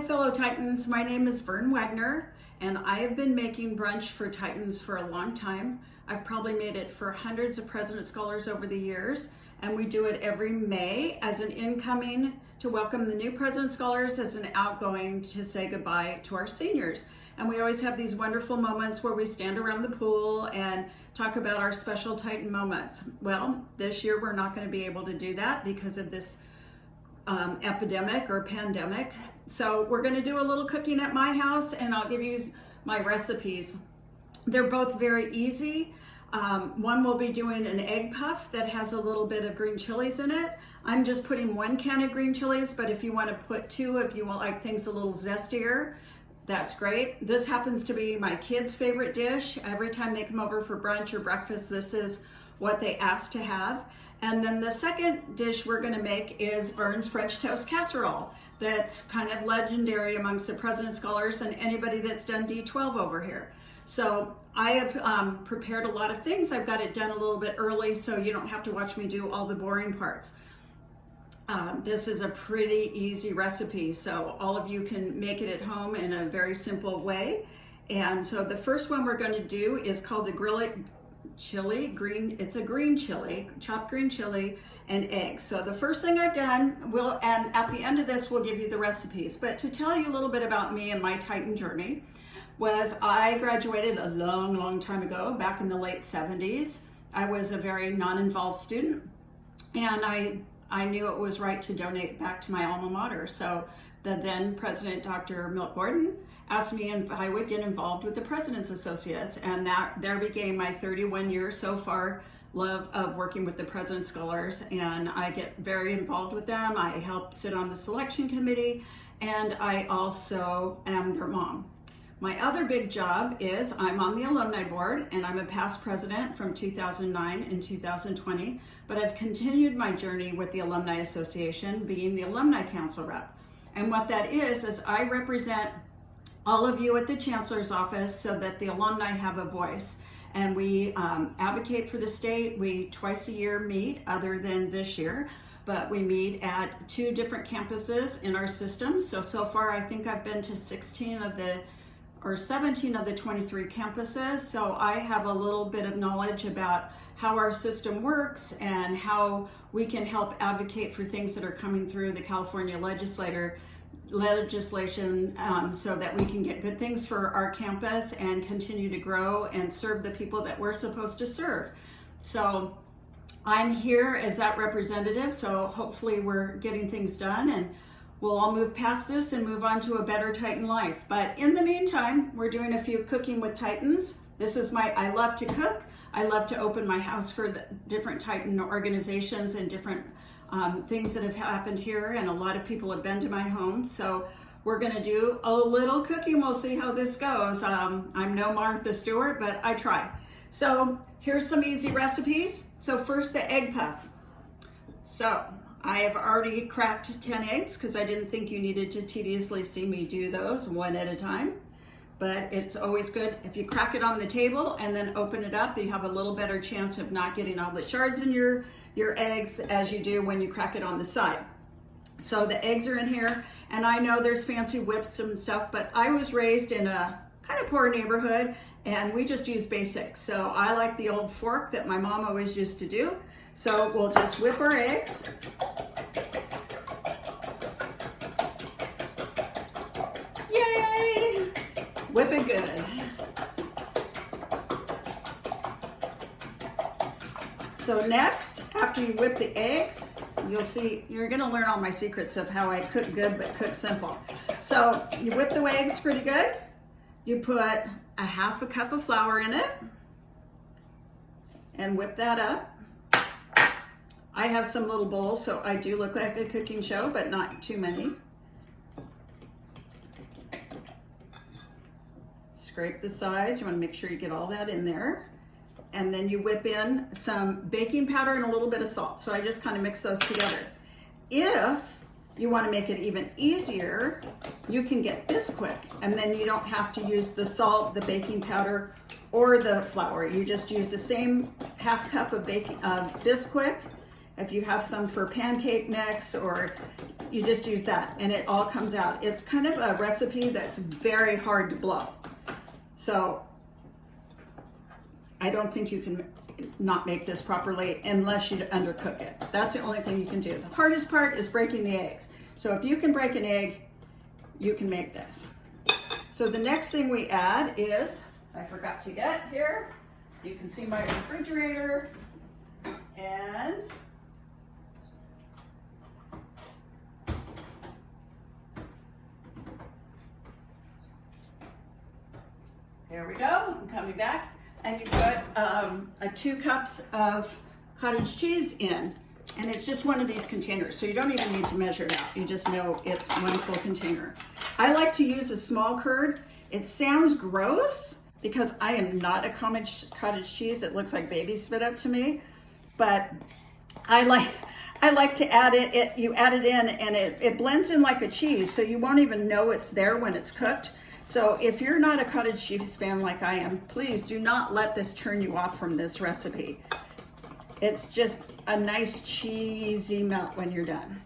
Hi fellow Titans, my name is Verne Wagner and I have been making brunch for Titans for a long time. I've probably made it for hundreds of President Scholars over the years, and we do it every May as an incoming to welcome the new President Scholars, as an outgoing to say goodbye to our seniors. And we always have these wonderful moments where we stand around the pool and talk about our special Titan moments. Well, this year we're not going to be able to do that because of this epidemic or pandemic. So we're going to do a little cooking at my house, and I'll give you my recipes. They're both very easy. One will be doing an egg puff that has a little bit of green chilies in it. I'm just putting 1 can of green chilies, but if you want to put 2, if you want like things a little zestier, that's great. This happens to be my kids' favorite dish. Every time they come over for brunch or breakfast, this is what they ask to have. And then the second dish we're going to make is Verne's French toast casserole. That's kind of legendary amongst the President Scholars and anybody that's done D12 over here. So I have prepared a lot of things. I've got it done a little bit early so you don't have to watch me do all the boring parts. This is a pretty easy recipe, so all of you can make it at home in a very simple way. And so the first one we're going to do is called the it's a green chili, chopped green chili and eggs. So the first thing I've done, and at the end of this we'll give you the recipes, but to tell you a little bit about me and my Titan journey, was I graduated a long time ago, back in the late 70s. I was a very non-involved student, and I knew it was right to donate back to my alma mater. So the then President, Dr. Milt Gordon, asked me if I would get involved with the President's Associates, and there began my 31 years so far love of working with the President Scholars, and I get very involved with them. I help sit on the selection committee, and I also am their mom. My other big job is I'm on the alumni board, and I'm a past president from 2009 and 2020, but I've continued my journey with the Alumni Association, being the Alumni Council rep. And what that is I represent all of you at the Chancellor's office so that the alumni have a voice. And we advocate for the state. We twice a year meet, other than this year, but we meet at 2 different campuses in our system. So far I think I've been to 17 of the 23 campuses. So I have a little bit of knowledge about how our system works and how we can help advocate for things that are coming through the California legislation so that we can get good things for our campus and continue to grow and serve the people that we're supposed to serve. So I'm here as that representative, so hopefully we're getting things done and we'll all move past this and move on to a better Titan life. But in the meantime, we're doing a few Cooking with Titans. This is I love to cook. I love to open my house for the different Titan organizations and different things that have happened here, and a lot of people have been to my home. So we're going to do a little cooking. We'll see how this goes. I'm no Martha Stewart, but I try. So here's some easy recipes. So first, the egg puff. So I have already cracked 10 eggs because I didn't think you needed to tediously see me do those one at a time. But it's always good if you crack it on the table and then open it up. You have a little better chance of not getting all the shards in your eggs as you do when you crack it on the side. So the eggs are in here, and I know there's fancy whips and stuff, but I was raised in a kind of poor neighborhood, and we just use basics. So I like the old fork that my mom always used to do. So we'll just whip our eggs. Yay! Whip it good. So next, after you whip the eggs, you'll see, you're gonna learn all my secrets of how I cook good but cook simple. So you whip the eggs pretty good. You put a 1/2 cup of flour in it and whip that up. I have some little bowls, so I do look like a cooking show, but not too many. Scrape the sides. You want to make sure you get all that in there. And then you whip in some baking powder and a little bit of salt. So I just kind of mix those together. If you want to make it even easier, you can get Bisquick, and then you don't have to use the salt, the baking powder, or the flour. You just use the same 1/2 cup of Bisquick If you have some for pancake mix, or you just use that and it all comes out. It's kind of a recipe that's very hard to blow. So I don't think you can not make this properly unless you undercook it. That's the only thing you can do. The hardest part is breaking the eggs. So if you can break an egg, you can make this. So the next thing we add is, I forgot to get here, you can see my refrigerator, and there we go, I'm coming back. And you put 2 cups of cottage cheese in, and it's just one of these containers, so you don't even need to measure it out. You just know it's one full container. I like to use a small curd. It sounds gross because I am not a cottage cheese. It looks like baby spit up to me, but I like to add it. You add it in, and it blends in like a cheese, so you won't even know it's there when it's cooked. So if you're not a cottage cheese fan like I am, please do not let this turn you off from this recipe. It's just a nice cheesy melt when you're done.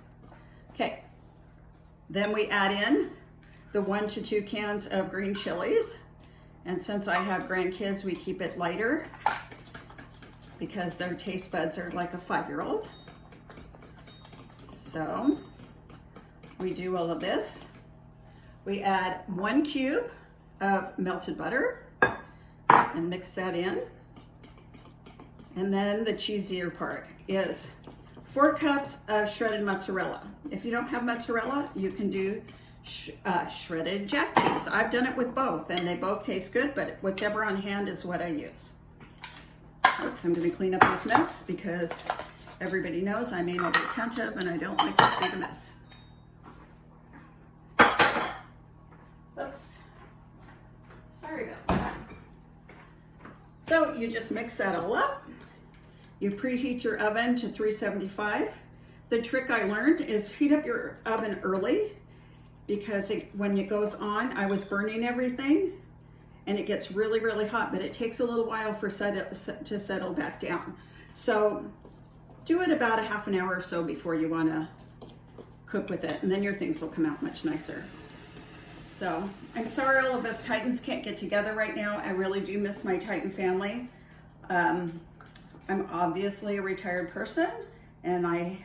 Okay, then we add in the 1 to 2 cans of green chilies. And since I have grandkids, we keep it lighter because their taste buds are like a 5-year-old. So we do all of this. We add 1 cube of melted butter and mix that in. And then the cheesier part is 4 cups of shredded mozzarella. If you don't have mozzarella, you can do shredded jack cheese. I've done it with both, and they both taste good, but whichever on hand is what I use. Oops, I'm going to clean up this mess because everybody knows I'm anal retentive and I don't like to see the mess. Oops, sorry about that. So you just mix that all up. You preheat your oven to 375. The trick I learned is heat up your oven early because when it goes on, I was burning everything and it gets really, really hot, but it takes a little while for to settle back down. So do it about a half an hour or so before you want to cook with it, and then your things will come out much nicer. So I'm sorry all of us Titans can't get together right now. I really do miss my Titan family. I'm obviously a retired person, and I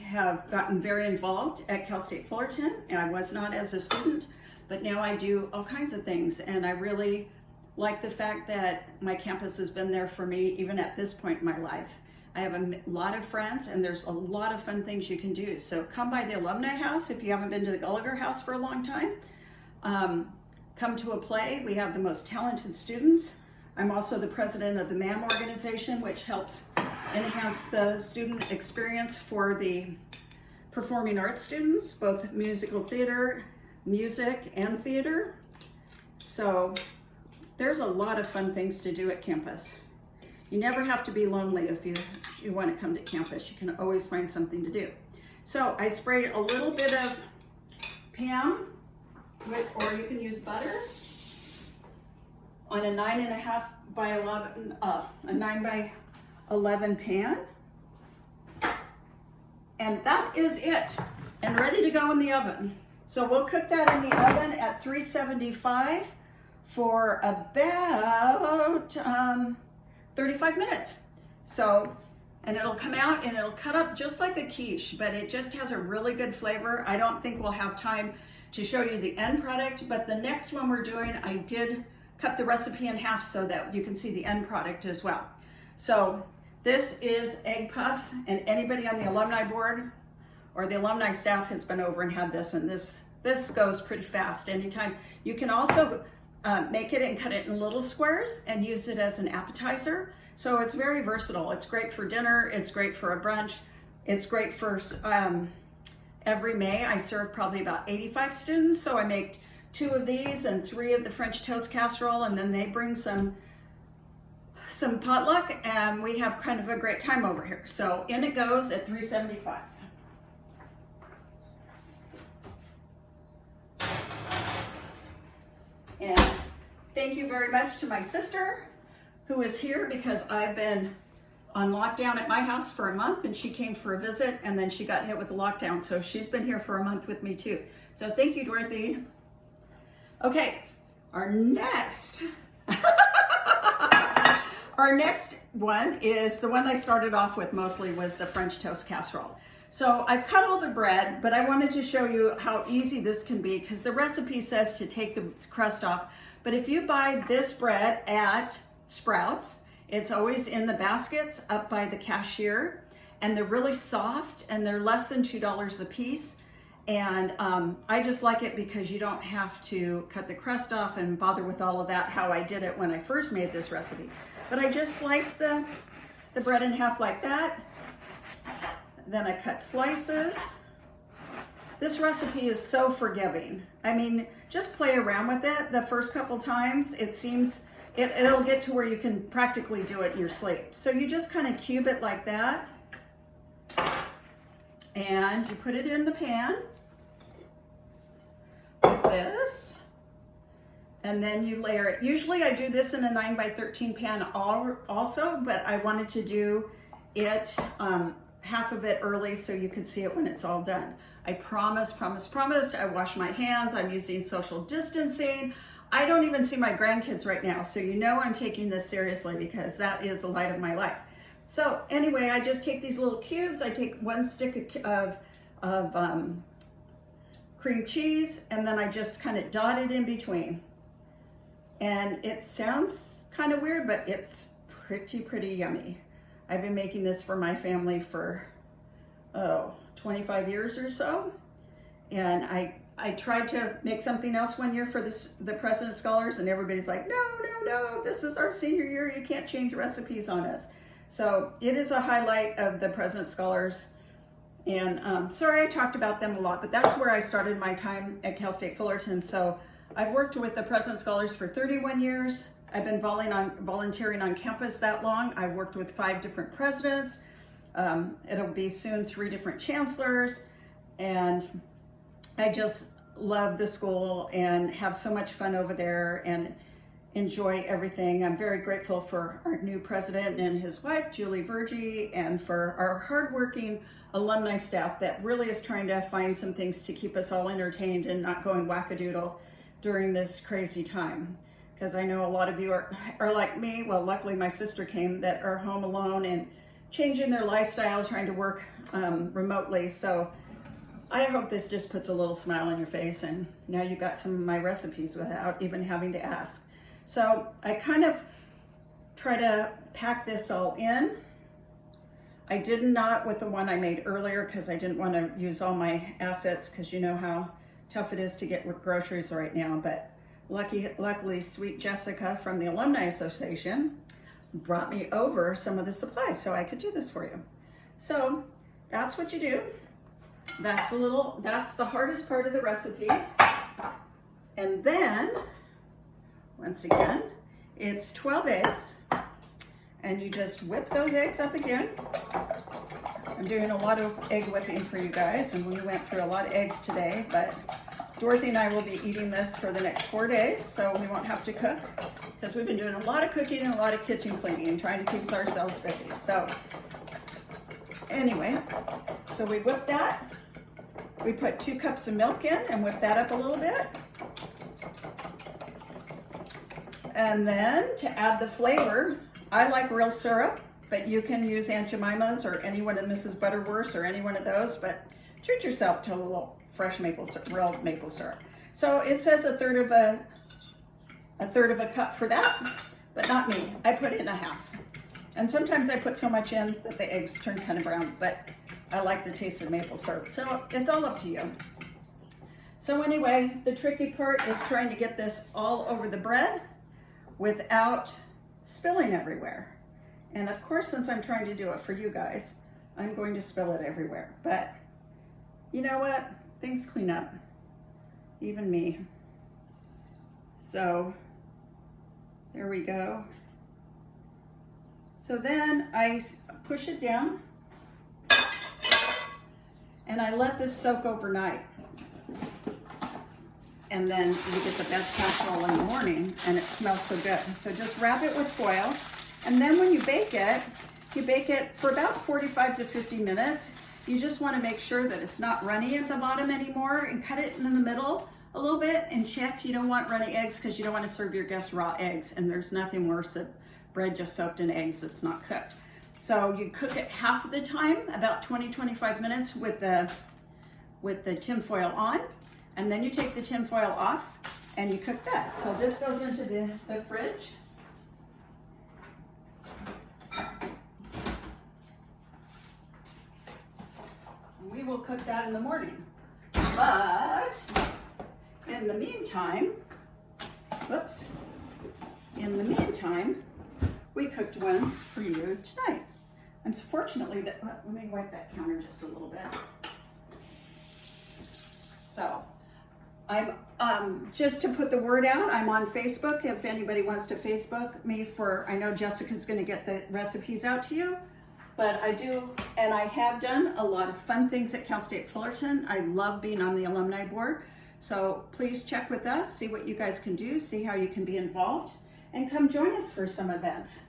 have gotten very involved at Cal State Fullerton, and I was not as a student, but now I do all kinds of things, and I really like the fact that my campus has been there for me even at this point in my life. I have a lot of friends, and there's a lot of fun things you can do. So come by the Alumni House if you haven't been to the Gallagher House for a long time. Come to a play. We have the most talented students. I'm also the president of the MAM organization, which helps enhance the student experience for the performing arts students, both musical theater, music, and theater. So there's a lot of fun things to do at campus. You never have to be lonely if you want to come to campus. You can always find something to do. So I sprayed a little bit of Pam, or you can use butter, on a 9.5 by 11, a 9 by 11 pan. And that is it, and ready to go in the oven. So we'll cook that in the oven at 375 for about 35 minutes. So, and it'll come out and it'll cut up just like a quiche, but it just has a really good flavor. I don't think we'll have time to show you the end product, but the next one we're doing, I did cut the recipe in half so that you can see the end product as well. So this is Egg Puff, and anybody on the alumni board or the alumni staff has been over and had this, and this goes pretty fast anytime. You can also make it and cut it in little squares and use it as an appetizer. So it's very versatile. It's great for dinner. It's great for a brunch. It's great for every May. I serve probably about 85 students. So I make 2 of these and 3 of the French toast casserole, and then they bring some potluck, and we have kind of a great time over here. So in it goes at 375. And thank you very much to my sister who is here because I've been on lockdown at my house for a month, and she came for a visit, and then she got hit with the lockdown. So she's been here for a month with me too. So thank you, Dorothy. Okay, our next one is the one I started off with mostly, was the French toast casserole. So I've cut all the bread, but I wanted to show you how easy this can be, because the recipe says to take the crust off. But if you buy this bread at Sprouts, it's always in the baskets up by the cashier, and they're really soft, and they're less than $2 a piece. And I just like it because you don't have to cut the crust off and bother with all of that, how I did it when I first made this recipe. But I just slice the bread in half like that. Then I cut slices. This recipe is so forgiving. I mean, just play around with it the first couple times. It'll get to where you can practically do it in your sleep. So you just kind of cube it like that. And you put it in the pan like this. And then you layer it. Usually I do this in a 9x13 pan also, but I wanted to do it half of it early so you could see it when it's all done. I promise, I wash my hands. I'm using social distancing. I don't even see my grandkids right now, so you know I'm taking this seriously, because that is the light of my life. So anyway, I just take these little cubes. I take 1 stick of cream cheese, and then I just kind of dot it in between. And it sounds kind of weird, but it's pretty yummy. I've been making this for my family for 25 years or so. And I tried to make something else one year for the President's Scholars, and everybody's like, no, this is our senior year. You can't change recipes on us. So it is a highlight of the President's Scholars. And sorry I talked about them a lot, but that's where I started my time at Cal State Fullerton. So I've worked with the President's Scholars for 31 years. I've been volunteering on campus that long. I've worked with 5 different presidents. It'll be soon 3 different chancellors. And I just love the school and have so much fun over there and enjoy everything. I'm very grateful for our new president and his wife, Julie Vergie, and for our hardworking alumni staff that really is trying to find some things to keep us all entertained and not going wackadoodle during this crazy time. Because I know a lot of you are like me. Well, luckily my sister came, that are home alone and changing their lifestyle, trying to work remotely. So I hope this just puts a little smile on your face, and now you got some of my recipes without even having to ask. So I kind of try to pack this all in. I did not with the one I made earlier, because I didn't want to use all my assets, because you know how tough it is to get groceries right now. But luckily, sweet Jessica from the Alumni Association brought me over some of the supplies so I could do this for you. So that's what you do. That's the hardest part of the recipe. And then, once again, it's 12 eggs. And you just whip those eggs up again. I'm doing a lot of egg whipping for you guys, and we went through a lot of eggs today, but Dorothy and I will be eating this for the next 4 days, so we won't have to cook, because we've been doing a lot of cooking and a lot of kitchen cleaning and trying to keep ourselves busy. So anyway, so we whip that. We put 2 cups of milk in and whip that up a little bit. And then to add the flavor, I like real syrup, but you can use Aunt Jemima's or any one of Mrs. Butterworth's or any one of those, but treat yourself to a little fresh maple syrup, real maple syrup. So it says a third of a cup for that, but not me. I put in a half. And sometimes I put so much in that the eggs turn kind of brown, but I like the taste of maple syrup. So it's all up to you. So anyway, the tricky part is trying to get this all over the bread without spilling everywhere. And of course, since I'm trying to do it for you guys, I'm going to spill it everywhere. But you know what? Things clean up. Even me. So there we go. So then I push it down and I let this soak overnight. And then you get the best casserole in the morning, and it smells so good. So just wrap it with foil. And then when you bake it, You bake it for about 45 to 50 minutes. You just want to make sure that it's not runny at the bottom anymore, and cut it in the middle a little bit and check. You don't want runny eggs because you don't want to serve your guests raw eggs, and there's nothing worse than bread just soaked in eggs that's not cooked. So you cook it half of the time, about 20-25 minutes with the tin foil on, and then you take the tin foil off and you cook that. So this goes into the fridge. We will cook that in the morning. But in the meantime, we cooked one for you tonight. Unfortunately, let me wipe that counter just a little bit. So, I'm just to put the word out, I'm on Facebook. If anybody wants to Facebook me I know Jessica's going to get the recipes out to you. But I do, and I have done a lot of fun things at Cal State Fullerton. I love being on the alumni board. So please check with us, see what you guys can do, see how you can be involved, and come join us for some events.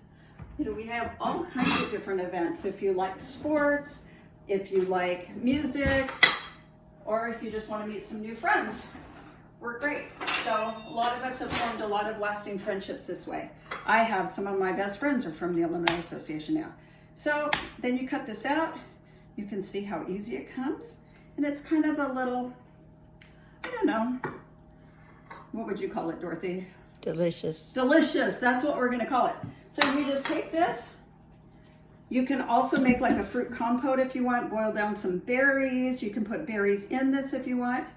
You know, we have all kinds of different events. If you like sports, if you like music, or if you just want to meet some new friends, we're great. So a lot of us have formed a lot of lasting friendships this way. I have some of my best friends are from the Alumni Association now. So then you cut this out, you can see how easy it comes. And it's kind of a little, I don't know, what would you call it, Dorothy? Delicious. Delicious, that's what we're gonna call it. So you just take this, you can also make like a fruit compote if you want, boil down some berries, you can put berries in this if you want.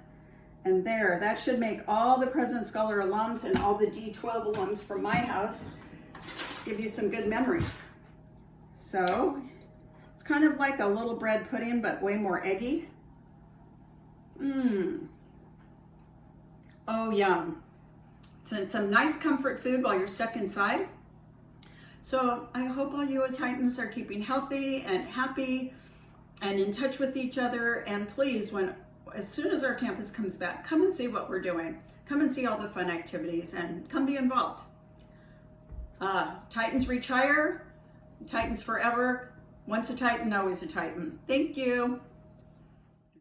And there, that should make all the President Scholar alums and all the D12 alums from my house give you some good memories. So it's kind of like a little bread pudding, but way more eggy. Oh, yum. So some nice comfort food while you're stuck inside. So I hope all you Titans are keeping healthy and happy and in touch with each other. And please, as soon as our campus comes back, come and see what we're doing. Come and see all the fun activities and come be involved. Titans reach higher. Titans forever. Once a Titan, always a Titan. Thank you.